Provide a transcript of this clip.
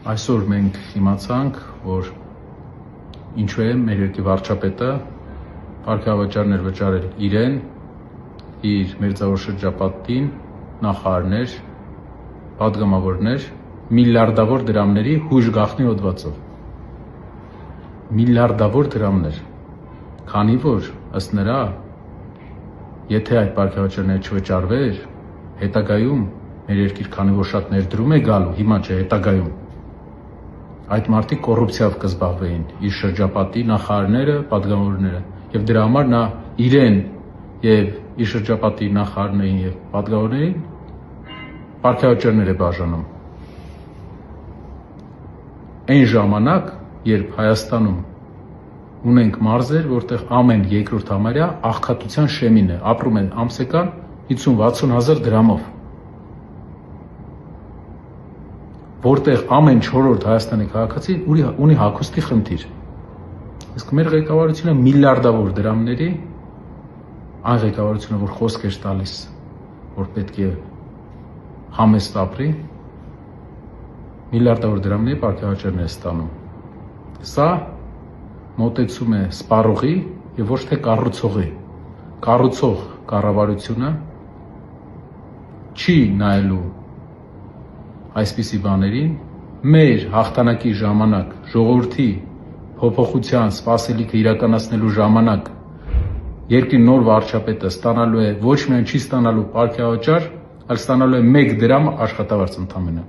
Այսօր մենք իմացանք, որ ինչու է մեր երկրի վարչապետը պարգևավճարներ վճարել իրեն, իր մերձավոր շրջապատին, նախարարներ, պատգամավորներ միլիարդավոր դրամների հույժ գաղտնի հոդվածով։ Միլիարդավոր դրամներ, քանի որ ըստ նրա, եթե այդ պարգևավճարները չվճարվեր, հետագայում մեր երկիր քանի որ շատ ներդրում է գալու, հիմա չէ, հետագայում այդ մարդիկ կոռուպցիայով կզբաղվեին, իր շրջապատի նախարարները, պատգամավորները, եւ դրա համար նա իրեն եւ իր շրջապատի նախարարներին եւ պատգամավորներին պարգևավճարներ է բաժանում։ Այն ժամանակ, երբ Հայաստանում ունենք մարզեր, որտեղ ամեն երկրորդ համարյա աղքատության շեմին է, ապրում են ամսական 50-60 հազար դրամով, որտեղ ամեն 4-րդ Հայաստանի քաղաքացի ունի հագուստի խնդիր։ Իսկ մեր ղեկավարությունը միլիարդավոր դրամների, այն ղեկավարությունը, որ խոսք էր տալիս, որ պետք է համեստ ապրի, միլիարդավոր դրամների պարգևավճարներ է ստանում։ Սա մոտեցում է սպառողի եւ ոչ թե կառուցողի։ Կառուցող կառավարությունը չի նայելու այսպիսի բաներին, մեր հաղթանակի ժամանակ, ժողովրդի փոփոխության սպասելիքը իրականացնելու ժամանակ երկրի նոր վարչապետը ստանալու է ոչ միայն չի ստանալու պարգևավճար, այլ ստանալու է 1 դրամ աշխատավարձ ընդամենը։